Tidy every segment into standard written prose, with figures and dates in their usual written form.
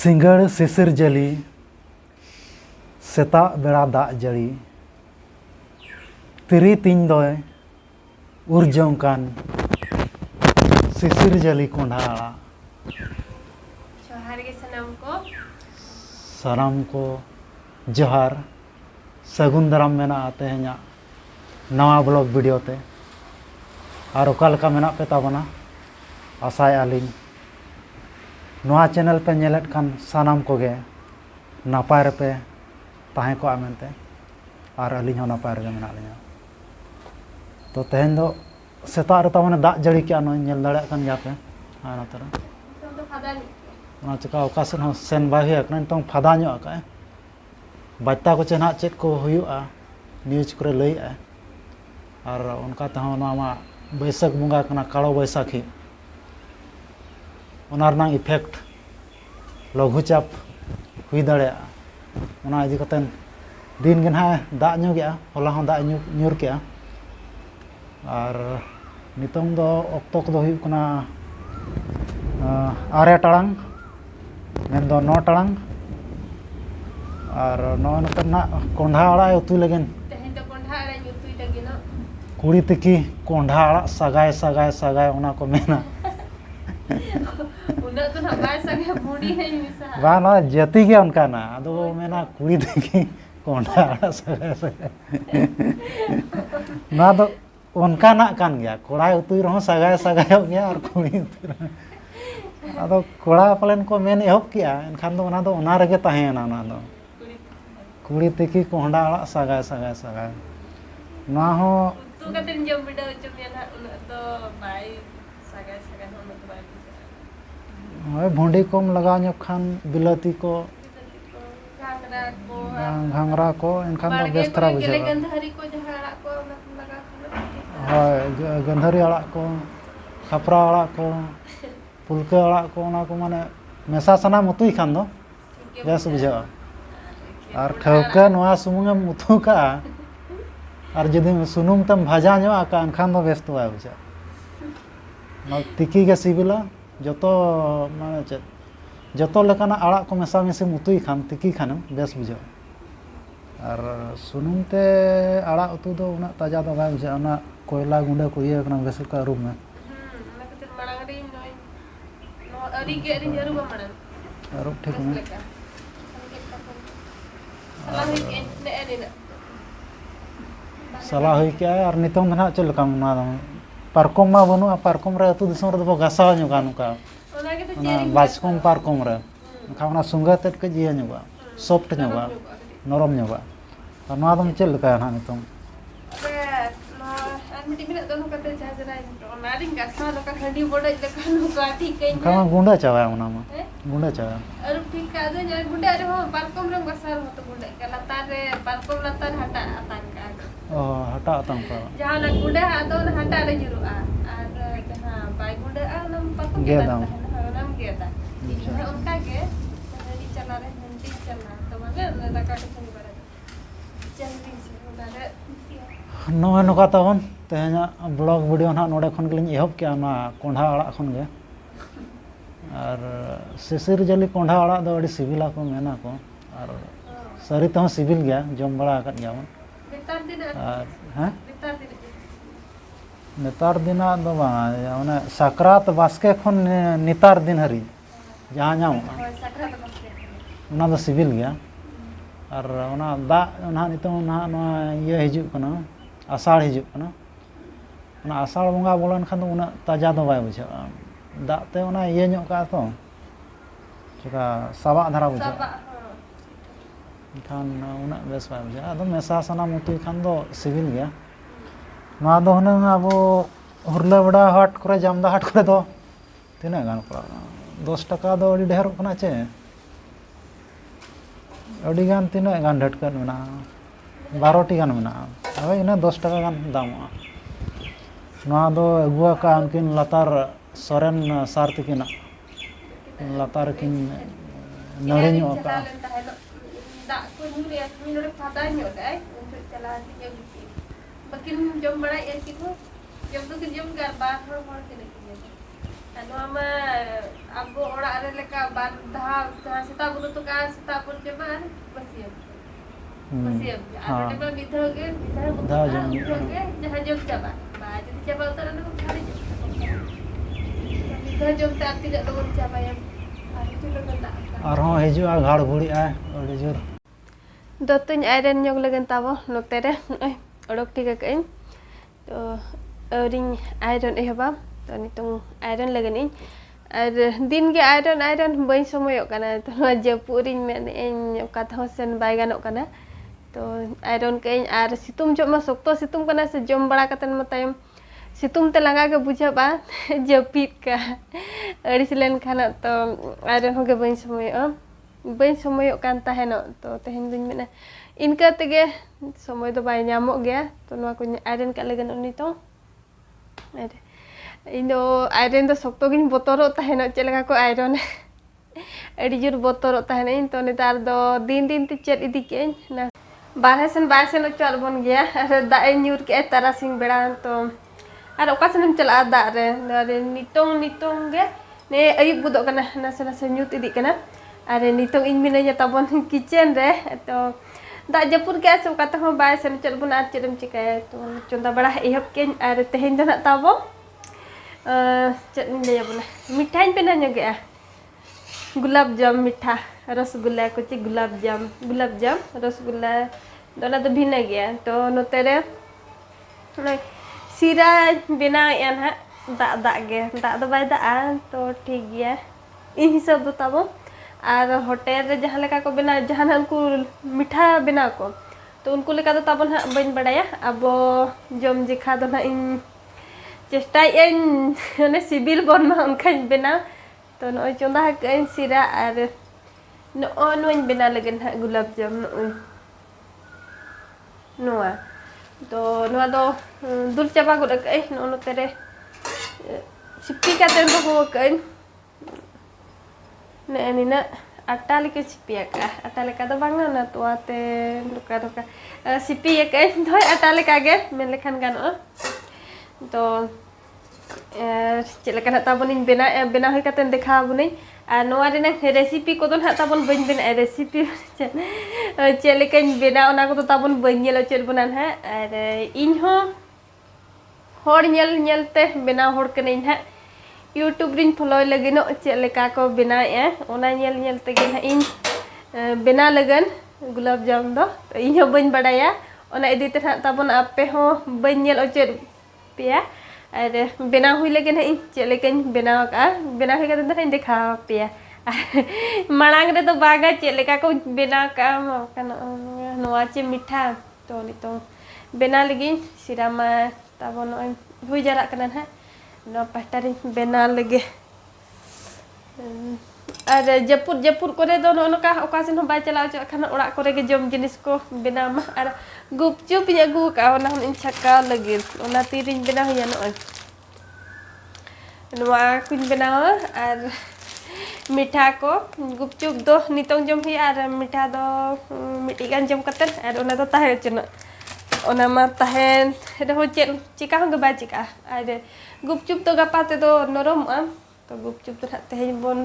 सिंगड़ सिसिर जली सेता बेड़ा दाग जड़ी तिरी तीन दोय उर्जोंकान सिसिर जली कोंढा आड़ा जोहार के सानाम को जोहार सगुन दाराम मेना तेहेኛ नवा ब्लॉग वीडियो ते और ओकालका मेना पे ताबना आसाय आलिन नवा चैनल पे नेलेट खान सानाम कोगे नापाय रे पे ताहे को आमेनते और अलिन हो नापाय रे मेना लिया तो तेहेन दो सेता रे तामाने दाग जड़ी के आनो नेल दाड़े खान गया पे आना तरा तो फादा ना चका ओकासन हो सेन बाय हुई अकन तो फादा ᱧᱚᱜ का बात्ता को चेना चेत को हुयुआ न्यूज करे लई आ और उनका तहो नामा बैसाख बुंगा कना कालो बैसाखी ओनारना इफेक्ट लघुचाप हुई दाड़े ओना इदि कतन दिन गे ना दाग ᱧᱩ गया होला हो दाग ᱧᱩᱨ के और नितोंग दो ऑक्टो को दो हुयु कना 8 टाड़ांग मेन दो 9 टाड़ांग और नॉन करना कोंढा आड़ा उतु लगन तेहेन तो कोंढा आड़ा उतुई लगिन कुड़ी तिकी कोंढा आड़ा सगाय सगाय सगाय ओना को मेना उना तो ना बाय सगाय मुड़ी है मिसा बा ना जति के उनका ना अदो मेना कुड़ी तिकी कोंढा आड़ा सगाय सगाय ना तो उनका ना कान गया कोड़ा उतुई रहो सगाय सगाय हो गया और कुड़ी उतुई अदो कोड़ा पलन को मेन एहब किया एनखान दो ओना दो ओना रगे ताहेना ना दो कुड़ी तिकी कोंढा आड़ा सगाय सगाय सगाय ना हो तू कतन जम बिडा चमिया ना उना तो बाय सगाय सगाय हो तो बाय होय भुंडी कोम लगा ᱧᱚᱜ खान बिलाती को घांगरा को एनखान दो बेस तरह बुझा गंधारी को जहां आड़ा को लगा होय गंधारी आड़ा को खपरा आड़ा को पुलका आड़ा को ओना को माने मेसा सना मुतुई खान दो बेस बुझा और ठौका नवा सुमुंगम उतु का और जदि सुनुम तम भाजा ᱧᱚᱜ का एनखान दो बेस तो बुझा ना तिकी के सिबिला जतो माने चेत जतो लेकाना आड़ा को मेसा मिसी मुतुई खान तिकी खान बेस बुझा और सुनुम ते आड़ा उतु दो उना ताजा दो बाय बुझा ना कोयला गुंडा को ये कना बेस का रूम में ना कतन मड़ांग रे नोय नो अरी के अरी जरू मड़न रूम ठीक में सलाह हुई क्या और नितों ना चल लका ना पार्कम मा बनु पार्कम रे अतु दिसम रे दो गासा ᱧᱚᱜᱟ नुका ना बाचकम पार्कम रे खावना सुंगा तट के जिया ᱧᱚᱜᱟ सॉफ्ट ᱧᱚᱜᱟ नरम ᱧᱚᱜᱟ और ना दम चल लका ना नितों अरे ना मिटी मिनट दोनो कते जाजराय ओनारिंग गासा लका हंडी बडे लका नुका ठीक के खावा गुंडा चावा ओना मा गुंडा चावा अरे ठीक का दो या गुंडा रे हो पार्कम रे गासा हो तो गुंडा के लतार रे पार्कम लतार हटा आतान का ओ हटा आतां का जहां ना गुंडा आदो ना हटा रे जुरुआ और जहां बाय गुंडा आ नम पार्कम गेदाम नम गेदा इने उनका के हंडी चला रे हंडी चला तो माने लका के संग बारे जल्दी से उदारे नोय नोका तावन तेहेना ब्लॉग वीडियो ना नोडे खन गेलिन एहब के ना कोंढा आड़ा खन गे और सिसिर जली कोंढा आड़ा दो अड़ी सिबिला को मेना को और सरी तो सिबिल गया जम बड़ा आकत गया मन नेतार दिन और हैं नेतार दिन नेतार दिन दो बा माने सकरात बास्के खन नेतार दिन हरी जहां जाऊं सकरात बसके ओना दो सिबिल गया और ओना दा ओना नितो ना ये हिजु कना आषाढ़ हिजु कना ओना आषाढ़ बंगा बोलन खान उना ताजा दो बाय बुझा दाते ओना ये ᱧᱚᱜ का तो चका साबा धारा बुझा खान उना बेस बाय बुझा अदो मेसा सना मुतुई खान दो सिबिल गया ना दो हन अब हुरला बड़ा हाट करे जामदा हाट करे दो तिना गान पड़ा 10 टका दो अड़ी ढेर कना चे अड़ी गान तिना गान ढटकन मेना 12 टी गान मेना अब इना 10 टका गान दामआ ना दो अगुआ का उनकिन लतार सोरेन सार तकिना लतार किन नड़ी ᱧᱚᱜ का दा को नुरे मी नोरे फादा ᱧᱚᱜ दाय उन चला दिया बकिन जम बड़ा ए की को जब तो जम कर बात हो के नहीं नोआ मा अबो ओड़ा रे लेका बार धाव जहाँ सेता बुनु तो का सेता बुन जमा बसियम बसियम हाँ आरो मा मिधो गे मिधो धाव बुनु जम मिधो गे जहाँ जम चाबा बा जदि चाबा उतर ना खाली मिधो जम ते आती जत बुन चाबा यम आरो चलो गंदा आरहों हिजुआ घाड़ घुड़ी आए अड़ी जोर दोतुñ iron ñog lagan tabo nokte re odok tiga kain to ring iron ehba to nitong iron lagan in ar din ge iron bain somoyok kana to japu ring men en katho sen bai ganok kana to iron kain ar situm jom ma sokto situm kana se jom bada katen ma tayom situm te langa ge bujha ba japit ka aris len kana to iron ho ge bain somoyok bain somoyok kan taheno to tehen duñ mena inka tege somoy do bay nyamok gea to noa ko iron ka lagan unito ade indo iron do sokto gin botoro taheno chelega ko iron adi jur botoro tahene to nitar do din din ti chet idi ke na barhesen chal bon gea ar da nyur ke tarasing beda to ar okasenem chala da re nitong ge ne ayub budok kana nase nase nyut idi kana are nitong in minanya tabon kitchen re to da japur ke ase kata ho bai sen chal bun ar chedem chikaya to chonda bada ehop ke ar tehen do na tabo chet ni le buna mithain pe na nyoge gulab jam mitha rasgulla kuchi gulab jam rasgulla dona do bhina gaya to notere sira bina yan ha da ge da do bai da to thik gaya in hisab do tabo और hotel रे जहाँ लेका को बना जहाँ उनको मीठा बना को तो उनको लेका तो तब ना बन बड़ाया अब जम जिखा तो ना इन चेष्टा इन ने सिबिल बन मा उनका बना तो नो चंदा इन सिरा और नो बना लगन है गुलाब जाम नोआ तो नोआ दो दूर चाबा गुड कई नो तेरे सिप्पी का तेरे को कई nina atta leke sipi ka atta leka do bang na tua te duka sipi ya kan thoi atta leka ge men lekhan gano to cheleka na tabonin bena hoi katen dekha bunai ar noa rena recipe ko don tabon bain bena recipe cheleka bena ona ko tabon bain yelo chel bunan ha ar in ho hor nyel te bena hor kenin ha YouTube ring follow lagi no cheleka ko bena ya ona nyel tege na in bena lagan gulab jam do in ho bain badaya ona edit ha tabon ape ho bain nyel ocher pia ar bena hui lagi na in cheleka bena ka bena hui ka ta dekha pia marang re to baga cheleka ko bena ka kana noa che mitha to nito bena lagi sirama tabon hui jarak kana ha no pastari bena lagi ar japur kore do no ka okasin ho bai chala chak khana ora kore ge jom jinis ko bena ma ar gupchup nya gu ka ona in chaka lagi ona tiring bena ya no noa kun bena ar mitha ko gupchup do nitong jom hi ar mitha do mitigan jom katen ar ona do tahe chena ona ma tahen reho chen chika ho ge ba chika ar gupchup to gapa te do norom to gupchup to tehen bon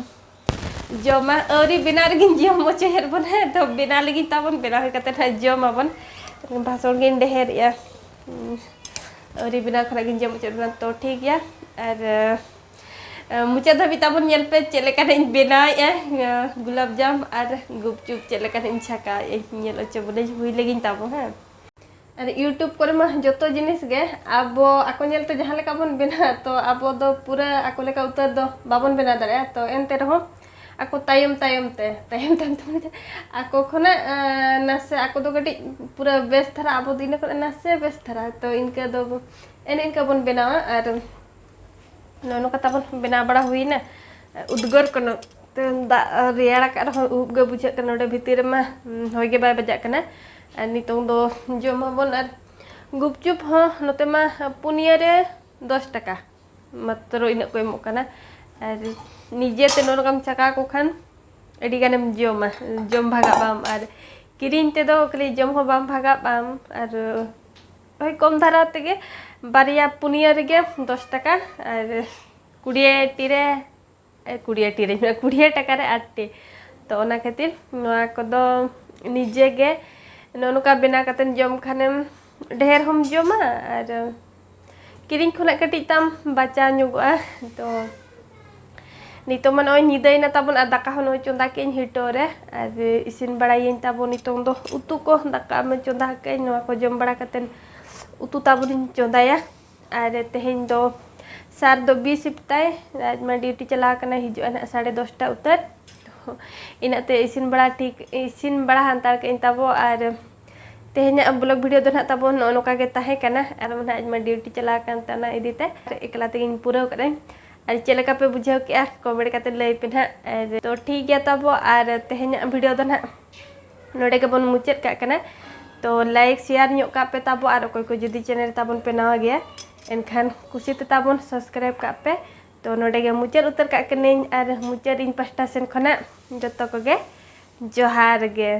joma ori bina regin jom moche her bon he to bina lagi tabon bina he kate na jom abon bhason gin deher ya ori bina khara gin jom moche bon to thik ya ar mucha dhabi tabon nyel pe cheleka rin bina ya gulab jam ar gupchup cheleka rin chaka nyel oche bon hui lagi tabon ha R YouTube করে মা যত জিনিস গে আবো আকো নেলতে যাহা লেকা বন বেনা তো আবো দো পুরা আকো লেকা উত্তর দো বাবন বেনা দারে তো এনতে রহ আকো তায়ম তে আকো খনা নাসে আকো দো গটি পুরা বেস ধারা আবো দিনে করে নাসে বেস ধারা তো ইনকা দো ইনকা বন বেনা আর ননো কতা বন বেনা বড়া হুই না উদ্গর কোন তো রিয়াড়া কা রহ উবগে বুঝে তে নডে ভিতরে মা হইগে বাই বাজা kana nitong do joma bon ar gupchup ho note ma punia re 10 taka matro ina ko emok kana ar nije te norokam chaka ko khan edi ganem jom bhaga bam ar kirin te do kali jom ho bam bhaga bam ar oi kom dhara tege baria punia rege 10 taka ar 20 टाका रे 8 T तो ओना खातिर नोआ कोदो निजे गे नोनुका बिना कतन जम खानेम ढेर हम जमा और किरिंग खुना कटी तम बचा नुगुआ तो नितो मन ओय निदैना ताबन आ दाका हन चोंदा के हिटो रे और इसिन बड़ायें ताबन नितों दो उतु को दाका में चोंदा के नोआ को जम बड़ा कतन उतु ताबन चोंदाया और तेहेन दो सार दो 20 सिप्ताय आज मैं ड्यूटी चला कना हिजुआ 10:30 उतर तो इनाते इसिन बड़ा ठीक इसिन बड़ा हंतार के ताबो और तेहेन्या ब्लॉग वीडियो दो ना ताबो नोका गे ताहे कना और आज मैं ड्यूटी चला कन तना इदीते एकला तेगिन पूरा करे और चेलका पे बुझाव के कमेंट करते लय पे ना तो ठीक गया तब और तेहेन्या वीडियो दो ना नोडे के बन मुचाद का कना तो लाइक शेयर न्यो का पे तब और कोई को जुदी चैनल ताबन पे नवा गया एनखान कुसी ताबन सब्सक्राइब का पे तो नोडे के मुचाद उतर का कने और मुचाद इन पास्टा सेन खना जतो को गे जोहार गे।